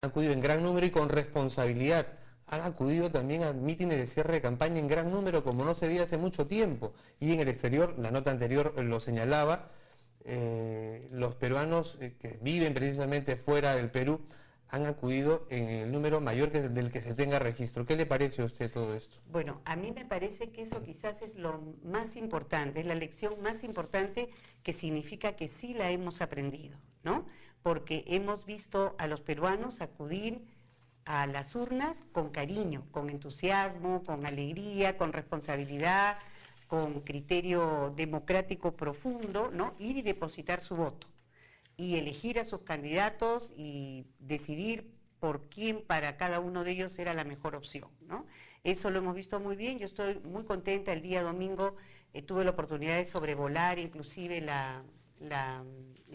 Han acudido en gran número y con responsabilidad. Han acudido también a mítines de cierre de campaña en gran número, como no se veía hace mucho tiempo. Y en el exterior, la nota anterior lo señalaba, los peruanos que viven precisamente fuera del Perú han acudido en el número mayor del que se tenga registro. ¿Qué le parece a usted todo esto? Bueno, a mí me parece que eso quizás es lo más importante, es la lección más importante, que significa que sí la hemos aprendido, ¿no? Porque hemos visto a los peruanos acudir a las urnas con cariño, con entusiasmo, con alegría, con responsabilidad, con criterio democrático profundo, ¿no? Ir y depositar su voto y elegir a sus candidatos y decidir por quién para cada uno de ellos era la mejor opción, ¿no? Eso lo hemos visto muy bien. Yo estoy muy contenta. El día domingo tuve la oportunidad de sobrevolar inclusive la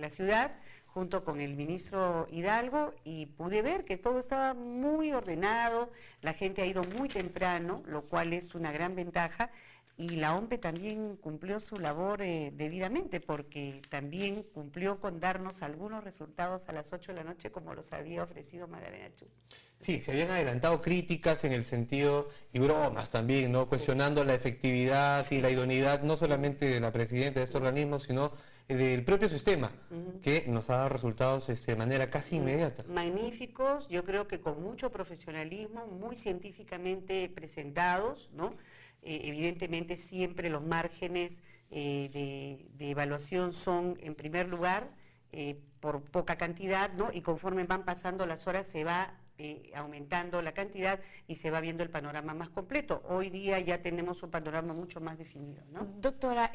ciudad junto con el ministro Hidalgo, y pude ver que todo estaba muy ordenado, la gente ha ido muy temprano, lo cual es una gran ventaja, y la OMPE también cumplió su labor debidamente, porque también cumplió con darnos algunos resultados a las 8 de la noche, como los había ofrecido Magdalena Chu. Sí, se habían adelantado críticas en el sentido, y bromas también, ¿no? Cuestionando la efectividad y la idoneidad, no solamente de la presidenta de este organismo, sino del propio sistema, que nos ha dado resultados de manera casi inmediata. Magníficos, yo creo que con mucho profesionalismo, muy científicamente presentados, ¿no? Evidentemente siempre los márgenes de evaluación son, en primer lugar, por poca cantidad, ¿no? Y conforme van pasando las horas se va aumentando la cantidad y se va viendo el panorama más completo. Hoy día ya tenemos un panorama mucho más definido, ¿no? Doctora,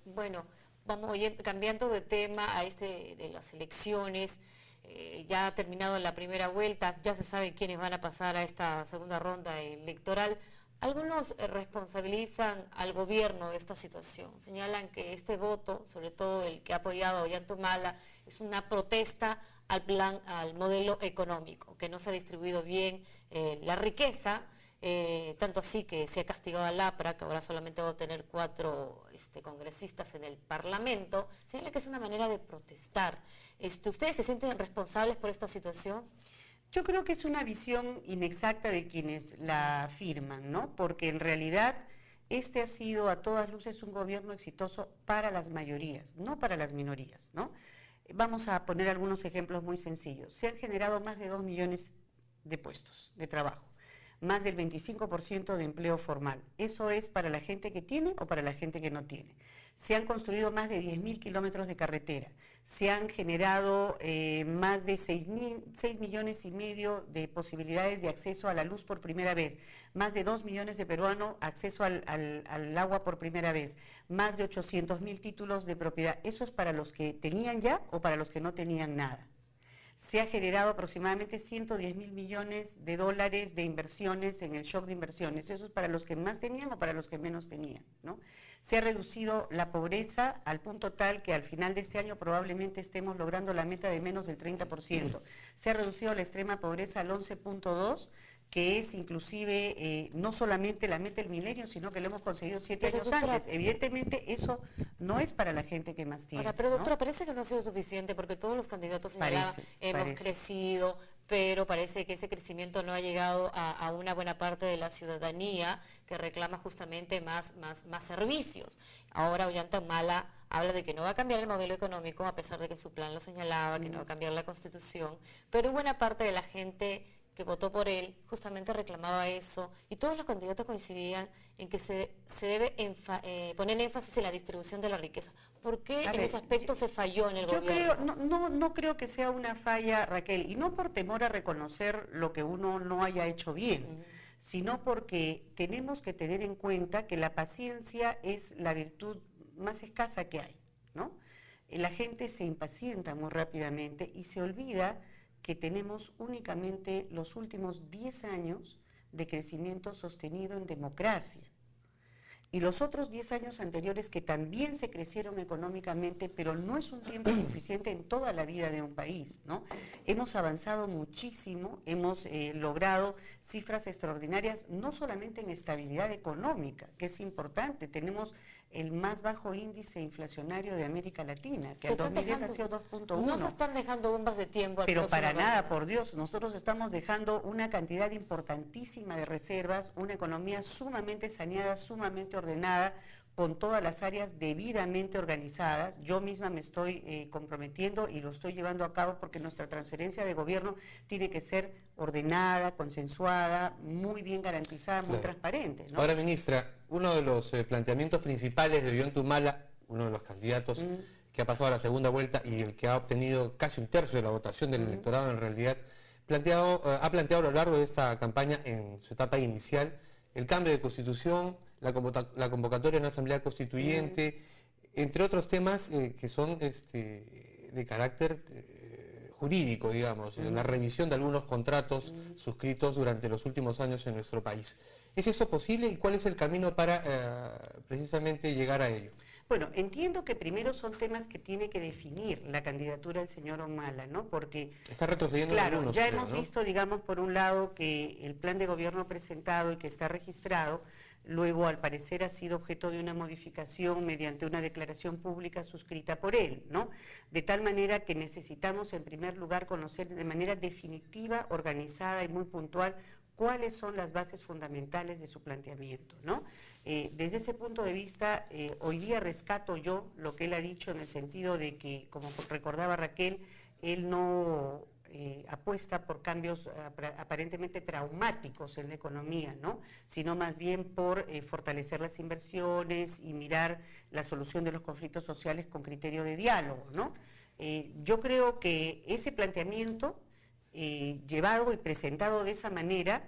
bueno, vamos cambiando de tema a de las elecciones. Ya ha terminado la primera vuelta, ya se sabe quiénes van a pasar a esta segunda ronda electoral. Algunos responsabilizan al gobierno de esta situación, señalan que este voto, sobre todo el que ha apoyado a Ollanta es una protesta al modelo económico, que no se ha distribuido bien la riqueza, tanto así que se ha castigado al APRA, que ahora solamente va a tener 4 congresistas en el Parlamento. Señala que es una manera de protestar. ¿Ustedes se sienten responsables por esta situación? Yo creo que es una visión inexacta de quienes la afirman, ¿no? Porque en realidad este ha sido a todas luces un gobierno exitoso para las mayorías, no para las minorías, ¿no? Vamos a poner algunos ejemplos muy sencillos. Se han generado más de 2 millones de puestos de trabajo, más del 25% de empleo formal. ¿Eso es para la gente que tiene o para la gente que no tiene? Se han construido más de 10.000 kilómetros de carretera, se han generado más de 6 millones y medio de posibilidades de acceso a la luz por primera vez, más de 2 millones de peruanos acceso al agua por primera vez, más de 800.000 títulos de propiedad. ¿Eso es para los que tenían ya o para los que no tenían nada? Se ha generado aproximadamente 110.000 millones de dólares de inversiones en el shock de inversiones. Eso es para los que más tenían o para los que menos tenían, ¿no? Se ha reducido la pobreza al punto tal que al final de este año probablemente estemos logrando la meta de menos del 30%. Se ha reducido la extrema pobreza al 11.2%, que es inclusive no solamente la meta del milenio, sino que lo hemos conseguido 7 años antes. Evidentemente eso no es para la gente que más tiene. Ahora, pero doctora, parece que no ha sido suficiente, porque todos los candidatos señalaban, hemos crecido, pero parece que ese crecimiento no ha llegado a una buena parte de la ciudadanía que reclama justamente más servicios. Ahora Ollanta Humala habla de que no va a cambiar el modelo económico, a pesar de que su plan lo señalaba, que no va a cambiar la Constitución, pero buena parte de la gente que votó por él justamente reclamaba eso, y todos los candidatos coincidían en que se debe poner énfasis en la distribución de la riqueza. ¿Por qué en ese aspecto se falló en el gobierno? No creo que sea una falla, Raquel, y no por temor a reconocer lo que uno no haya hecho bien, sino porque tenemos que tener en cuenta que la paciencia es la virtud más escasa que hay, ¿no? La gente se impacienta muy rápidamente y se olvida que tenemos únicamente los últimos 10 años de crecimiento sostenido en democracia. Y los otros 10 años anteriores que también se crecieron económicamente, pero no es un tiempo suficiente en toda la vida de un país, ¿no? Hemos avanzado muchísimo, hemos logrado cifras extraordinarias, no solamente en estabilidad económica, que es importante, tenemos el más bajo índice inflacionario de América Latina, que Se en están 2010 ha dejando- sido 2.1. No se están dejando bombas de tiempo al Pero próximo para nada, gobierno. por Dios, nosotros estamos dejando una cantidad importantísima de reservas, una economía sumamente saneada, sumamente ordenada, con todas las áreas debidamente organizadas. Yo misma me estoy comprometiendo y lo estoy llevando a cabo porque nuestra transferencia de gobierno tiene que ser ordenada, consensuada, muy bien garantizada, muy Claro. transparente, ¿no? Ahora, ministra, uno de los planteamientos principales de Ollanta Humala, uno de los candidatos que ha pasado a la segunda vuelta y el que ha obtenido casi un tercio de la votación del electorado en realidad, ha planteado a lo largo de esta campaña, en su etapa inicial, el cambio de constitución, la convocatoria a una asamblea constituyente, entre otros temas que son de carácter jurídico, digamos, la revisión de algunos contratos suscritos durante los últimos años en nuestro país. ¿Es eso posible y cuál es el camino para precisamente llegar a ello? Bueno, entiendo que primero son temas que tiene que definir la candidatura del señor Humala, ¿no? Porque Está retrocediendo en claro, algunos, ya creo, hemos ¿no? visto, digamos, por un lado que el plan de gobierno presentado y que está registrado, luego al parecer ha sido objeto de una modificación mediante una declaración pública suscrita por él, ¿no? De tal manera que necesitamos en primer lugar conocer de manera definitiva, organizada y muy puntual cuáles son las bases fundamentales de su planteamiento, ¿no? Desde ese punto de vista, hoy día rescato yo lo que él ha dicho en el sentido de que, como recordaba Raquel, él no apuesta por cambios aparentemente traumáticos en la economía, ¿no? Sino más bien por fortalecer las inversiones y mirar la solución de los conflictos sociales con criterio de diálogo, ¿no? Yo creo que ese planteamiento llevado y presentado de esa manera,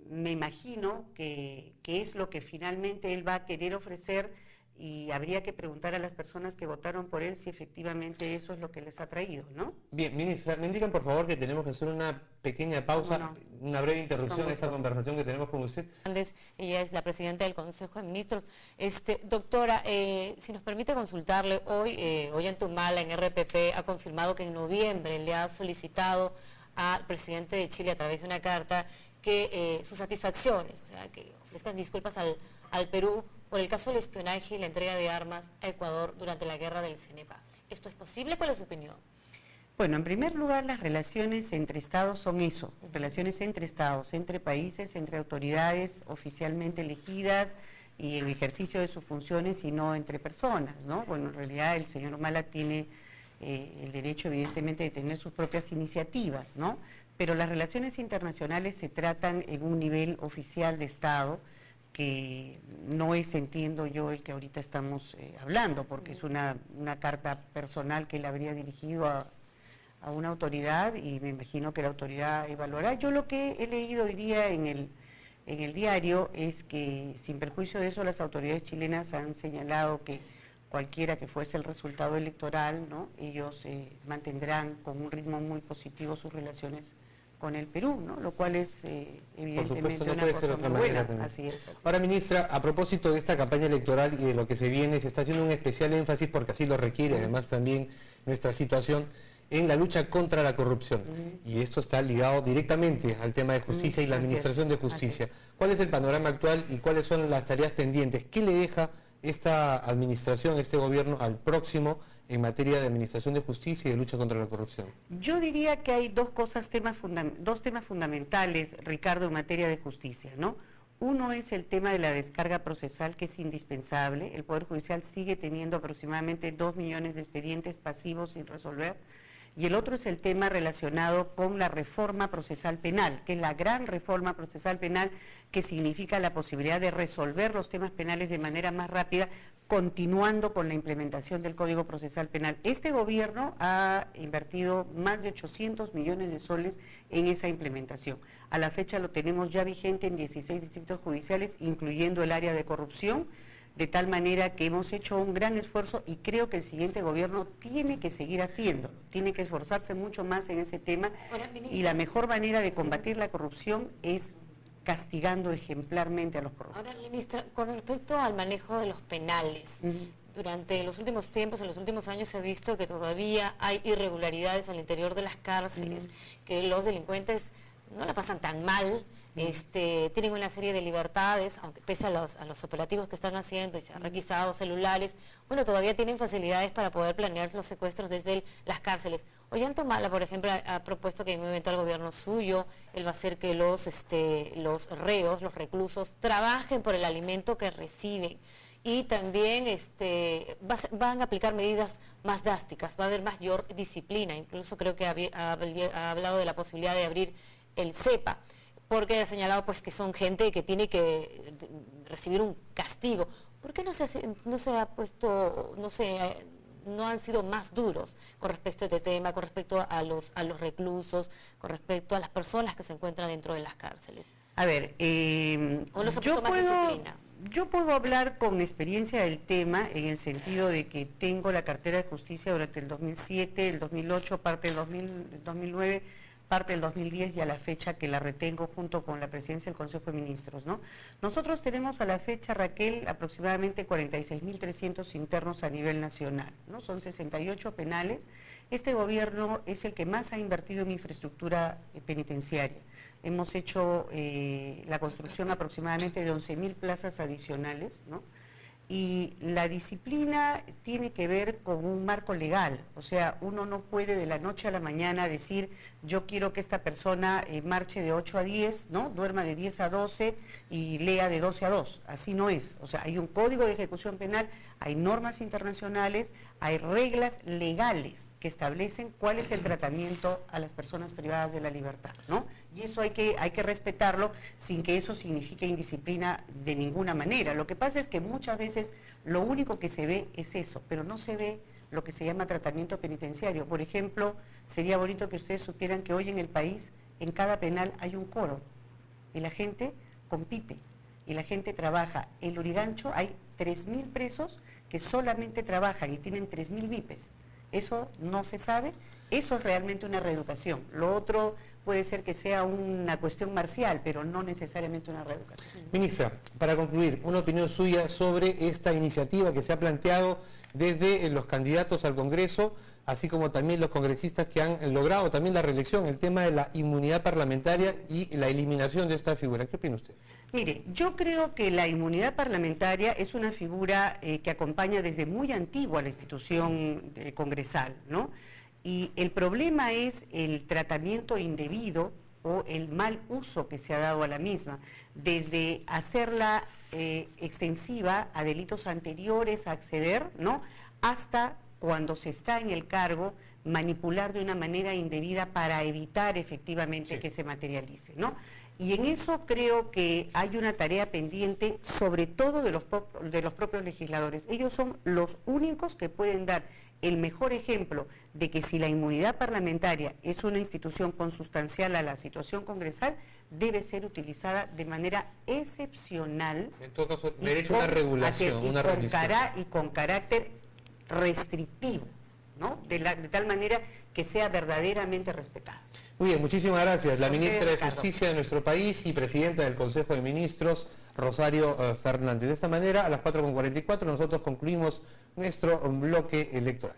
me imagino que es lo que finalmente él va a querer ofrecer y habría que preguntar a las personas que votaron por él si efectivamente eso es lo que les ha traído, ¿no? Bien, ministra, me indican por favor que tenemos que hacer una pequeña pausa, ¿Cómo no? una breve interrupción ¿Cómo de esta no? conversación que tenemos con usted. Hernández, ella es la presidenta del Consejo de Ministros. Doctora, si nos permite consultarle, hoy Ollanta Humala en RPP ha confirmado que en noviembre le ha solicitado al presidente de Chile a través de una carta que sus satisfacciones, o sea, que ofrezcan disculpas al Perú por el caso del espionaje y la entrega de armas a Ecuador durante la guerra del CENEPA. ¿Esto es posible? ¿Cuál es su opinión? Bueno, en primer lugar, las relaciones entre Estados son eso, relaciones entre Estados, entre países, entre autoridades oficialmente elegidas y en ejercicio de sus funciones y no entre personas, ¿no? Bueno, en realidad el señor Humala tiene el derecho, evidentemente, de tener sus propias iniciativas, ¿no? Pero las relaciones internacionales se tratan en un nivel oficial de Estado, que no es, entiendo yo, el que ahorita estamos hablando, porque es una carta personal que él habría dirigido a una autoridad y me imagino que la autoridad evaluará. Yo lo que he leído hoy día en el diario es que, sin perjuicio de eso, las autoridades chilenas han señalado que cualquiera que fuese el resultado electoral, ¿no? Ellos mantendrán con un ritmo muy positivo sus relaciones con el Perú, ¿no? Lo cual es evidentemente no una puede ser cosa otra muy manera buena. también. Así es. Ahora, ministra, a propósito de esta campaña electoral y de lo que se viene, se está haciendo un especial énfasis, porque así lo requiere además también nuestra situación, en la lucha contra la corrupción. Y esto está ligado directamente al tema de justicia y la Así es, administración de así justicia. es. ¿Cuál es el panorama actual y cuáles son las tareas pendientes? ¿Qué le deja esta administración, este gobierno al próximo en materia de administración de justicia y de lucha contra la corrupción? Yo diría que hay dos temas fundamentales, Ricardo, en materia de justicia, ¿no? Uno es el tema de la descarga procesal, que es indispensable. El Poder Judicial sigue teniendo aproximadamente 2 millones de expedientes pasivos sin resolver. Y el otro es el tema relacionado con la reforma procesal penal, que es la gran reforma procesal penal que significa la posibilidad de resolver los temas penales de manera más rápida, continuando con la implementación del Código Procesal Penal. Este gobierno ha invertido más de 800 millones de soles en esa implementación. A la fecha lo tenemos ya vigente en 16 distritos judiciales, incluyendo el área de corrupción, de tal manera que hemos hecho un gran esfuerzo y creo que el siguiente gobierno tiene que seguir haciéndolo, tiene que esforzarse mucho más en ese tema. Ahora, ministra, Y la mejor manera de combatir la corrupción es castigando ejemplarmente a los corruptos. Ahora, ministra, con respecto al manejo de los penales, durante los últimos tiempos, en los últimos años se ha visto que todavía hay irregularidades al interior de las cárceles, que los delincuentes no la pasan tan mal, tienen una serie de libertades, aunque pese a los operativos que están haciendo y se han requisado celulares, bueno, todavía tienen facilidades para poder planear los secuestros desde las cárceles. Ollantumala, por ejemplo, ha propuesto que en un eventual gobierno suyo, él va a hacer que los reos, los reclusos, trabajen por el alimento que reciben. Y también van a aplicar medidas más drásticas, va a haber mayor disciplina, incluso creo que ha hablado de la posibilidad de abrir el CEPA, porque ha señalado pues que son gente que tiene que recibir un castigo. ¿Por qué no han sido más duros con respecto a este tema, con respecto a los reclusos, con respecto a las personas que se encuentran dentro de las cárceles? A ver, ¿O no se ha puesto más disciplina? Yo puedo hablar con experiencia del tema en el sentido de que tengo la cartera de justicia durante el 2007, el 2008, parte del 2009, parte del 2010 y a la fecha que la retengo junto con la presidencia del Consejo de Ministros, ¿no? Nosotros tenemos a la fecha, Raquel, aproximadamente 46.300 internos a nivel nacional, ¿no? Son 68 penales. Este gobierno es el que más ha invertido en infraestructura penitenciaria. Hemos hecho la construcción aproximadamente de 11.000 plazas adicionales, ¿no? Y la disciplina tiene que ver con un marco legal, o sea, uno no puede de la noche a la mañana decir yo quiero que esta persona marche de 8 a 10, ¿no? Duerma de 10 a 12 y lea de 12 a 2, así no es, o sea, hay un código de ejecución penal, hay normas internacionales, hay reglas legales que establecen cuál es el tratamiento a las personas privadas de la libertad, ¿no? Y eso hay que respetarlo sin que eso signifique indisciplina de ninguna manera. Lo que pasa es que muchas veces lo único que se ve es eso, pero no se ve lo que se llama tratamiento penitenciario. Por ejemplo, sería bonito que ustedes supieran que hoy en el país, en cada penal hay un coro, y la gente compite, y la gente trabaja. En Lurigancho hay 3.000 presos que solamente trabajan y tienen 3.000 vipes. Eso no se sabe, eso es realmente una reeducación. Lo otro puede ser que sea una cuestión marcial, pero no necesariamente una reeducación. Ministra, para concluir, una opinión suya sobre esta iniciativa que se ha planteado desde los candidatos al Congreso, así como también los congresistas que han logrado también la reelección, el tema de la inmunidad parlamentaria y la eliminación de esta figura. ¿Qué opina usted? Mire, yo creo que la inmunidad parlamentaria es una figura que acompaña desde muy antigua a la institución congresal, ¿no? Y el problema es el tratamiento indebido o el mal uso que se ha dado a la misma, desde hacerla extensiva a delitos anteriores a acceder, ¿no? Hasta cuando se está en el cargo, manipular de una manera indebida para evitar efectivamente que se materialice, ¿no? Y en eso creo que hay una tarea pendiente, sobre todo de los propios legisladores. Ellos son los únicos que pueden dar el mejor ejemplo de que si la inmunidad parlamentaria es una institución consustancial a la situación congresal, debe ser utilizada de manera excepcional. En todo caso, merece una regulación, una revisión. Y con carácter restrictivo, ¿no? De tal manera que sea verdaderamente respetada. Muy bien, muchísimas gracias. La ministra de Justicia de nuestro país y presidenta del Consejo de Ministros, Rosario Fernández. De esta manera, a las 4:44 nosotros concluimos nuestro bloque electoral.